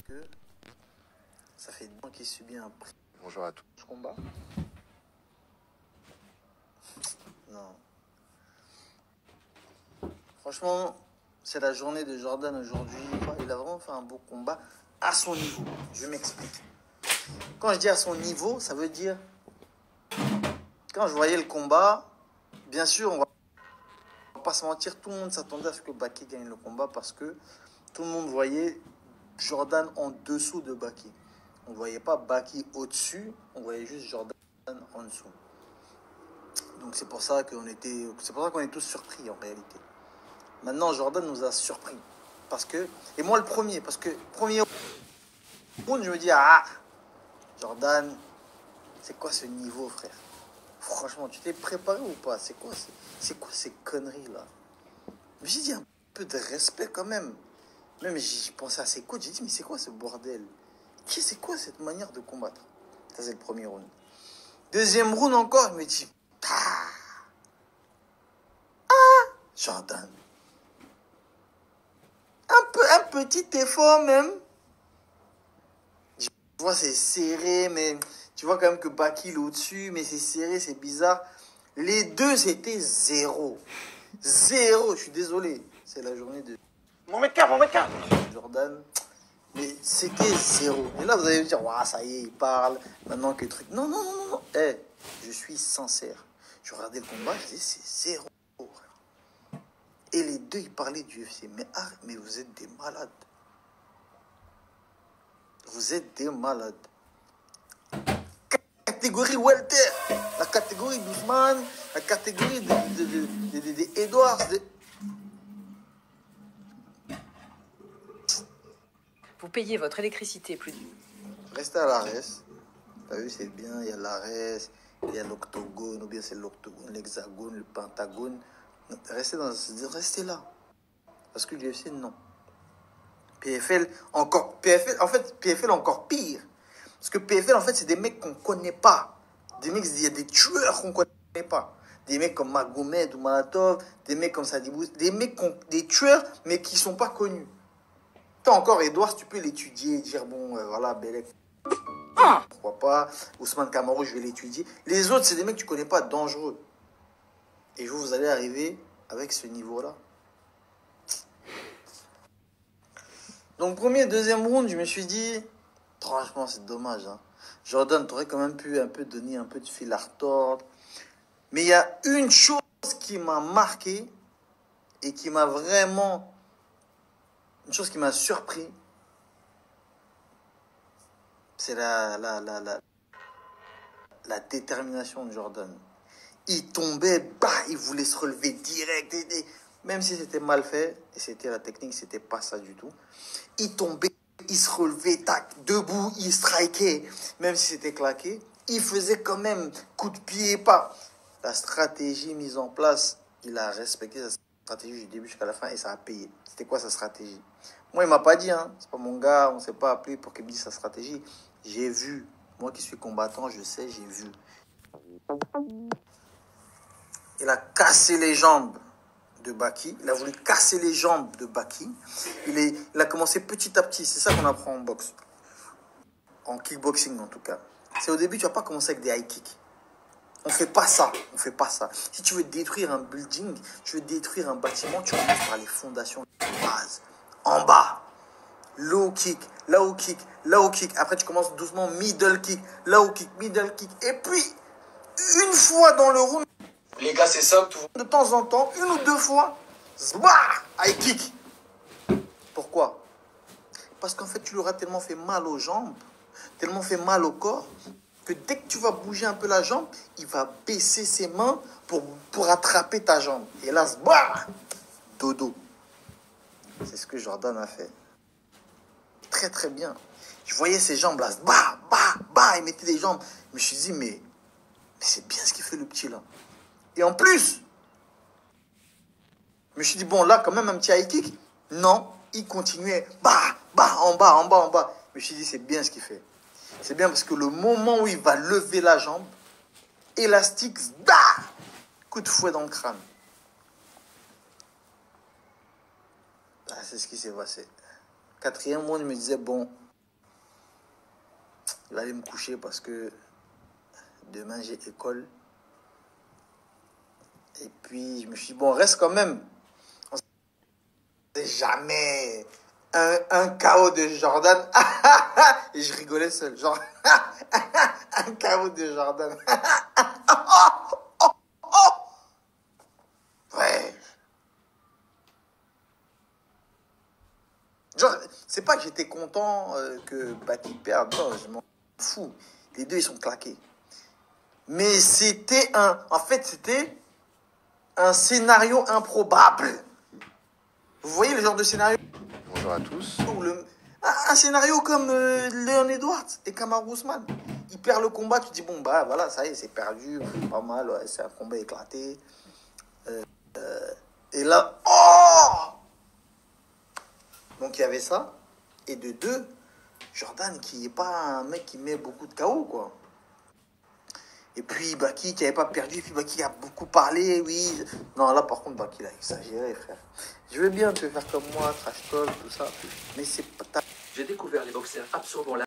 que ça fait 2 ans qu'il subit un prix. Bonjour à tous. Je combat. Non. Franchement, c'est la journée de Jordan aujourd'hui. Il a vraiment fait un beau combat à son niveau. Je m'explique. Quand je dis à son niveau, ça veut dire... Quand je voyais le combat, bien sûr, on va pas se mentir, tout le monde s'attendait à ce que Baki gagne le combat parce que tout le monde voyait Jordan en dessous de Baki. On ne voyait pas Baki au-dessus, on voyait juste Jordan en dessous. Donc c'est pour ça qu'on est tous surpris en réalité. Maintenant, Jordan nous a surpris. Parce que, et moi le premier, parce que premier round, je me dis, ah, Jordan, c'est quoi ce niveau, frère? Franchement, tu t'es préparé ou pas? C'est quoi ces conneries-là? Je me suis dit un peu de respect quand même. Même j'ai pensé à ses coachs, j'ai dit, mais c'est quoi ce bordel? C'est quoi cette manière de combattre? Ça, c'est le premier round. Deuxième round encore, je me dis, Jordan. Un petit effort même. Je vois, c'est serré, mais tu vois quand même que Baki est au-dessus, mais c'est serré, c'est bizarre. Les deux, c'était 0. 0, je suis désolé. C'est la journée de... Mon mètre quart. Jordan. Mais c'était 0. Et là, vous allez me dire, ouais, ça y est, il parle. Maintenant que le truc... Non. Je suis sincère. Je regardais le combat, je disais, c'est 0. Et les deux, ils parlaient du UFC. Mais vous êtes des malades. Vous êtes des malades. Catégorie welter, la catégorie d'Ousmane, la catégorie de Edwards. Vous payez votre électricité plus de... Restez à l'ARES. T'as vu, c'est bien. Il y a l'ARES, il y a l'octogone, ou bien c'est l'octogone, l'hexagone, le pentagone. Restez là. Parce que l'UFC, non. PFL, encore pire. Parce que PFL, en fait, c'est des mecs qu'on connaît pas. Il y a des tueurs qu'on connaît pas. Des mecs comme Magomed ou Malatov, des mecs comme Sadibou, des tueurs, mais qui sont pas connus. T'as encore Edouard, tu peux l'étudier, dire, bon, voilà, Belek, pourquoi pas. Ousmane Camaro, je vais l'étudier. Les autres, c'est des mecs que tu connais pas, dangereux. Et vous allez arriver avec ce niveau-là. Donc, premier, deuxième round, je me suis dit, franchement, c'est dommage. Hein. Jordan, t'aurais quand même pu un peu donner un peu de fil à retordre. Mais il y a une chose qui m'a marqué et qui m'a vraiment... Une chose qui m'a surpris, c'est la détermination de Jordan. Il tombait, il voulait se relever direct. Même si c'était mal fait, et c'était la technique, c'était pas ça du tout. Il tombait, il se relevait, tac, debout, il strikait. Même si c'était claqué, il faisait quand même coup de pied, pas. La stratégie mise en place, il a respecté sa stratégie du début jusqu'à la fin et ça a payé. C'était quoi sa stratégie? Moi, il m'a pas dit, hein. C'est pas mon gars, on s'est pas appelé pour qu'il me dise sa stratégie. J'ai vu. Moi qui suis combattant, je sais, j'ai vu. Il a cassé les jambes de Baki. Il a voulu casser les jambes de Baki. Il a commencé petit à petit. C'est ça qu'on apprend en boxe. En kickboxing, en tout cas. C'est au début, tu vas pas commencer avec des high kicks. On fait pas ça. Si tu veux détruire un building, tu veux détruire un bâtiment, tu commences par les fondations de base. En bas, low kick, low kick, low kick. Après, tu commences doucement, middle kick, low kick, middle kick. Et puis, une fois dans le round, Les gars, c'est ça, tout. de temps en temps, 1 ou 2 fois, high kick. Pourquoi? Parce qu'en fait, tu lui auras tellement fait mal aux jambes, tellement fait mal au corps, que dès que tu vas bouger un peu la jambe, il va baisser ses mains pour attraper ta jambe. Et là, dodo. C'est ce que Jordan a fait. Très, très bien. Je voyais ses jambes là, il mettait des jambes. Je me suis dit, mais c'est bien ce qu'il fait le petit là. Et en plus, je me suis dit, bon, là, quand même, un petit high kick. Non, il continuait, en bas. Je me suis dit, c'est bien ce qu'il fait. C'est bien parce que le moment où il va lever la jambe, élastique, coup de fouet dans le crâne. C'est ce qui s'est passé. 4e round, je me disais, bon, il va aller me coucher parce que demain j'ai école. Et puis je me suis dit, bon, reste quand même. On sait jamais un KO de Jordan. Et je rigolais seul. Genre, un KO de Jordan. Ouais. Genre, c'est pas que j'étais content que Baki perde. Non, je m'en fous. Les deux, ils sont claqués. Mais c'était en fait, c'était un scénario improbable. Vous voyez le genre de scénario? Bonjour à tous. Un scénario comme Leon Edwards et Kamaru Usman. Il perd le combat, tu te dis, bon, bah voilà, ça y est, c'est perdu, pas mal, ouais, c'est un combat éclaté. Et là, oh! Donc il y avait ça. Et de deux, Jordan qui n'est pas un mec qui met beaucoup de KO, quoi. Et puis Baki qui n'avait pas perdu, et puis Baki a beaucoup parlé, oui. Non, là par contre, Baki il a exagéré, frère. Je veux bien te faire comme moi, trash talk, tout ça, mais c'est pas ta... J'ai découvert les boxeurs absorbant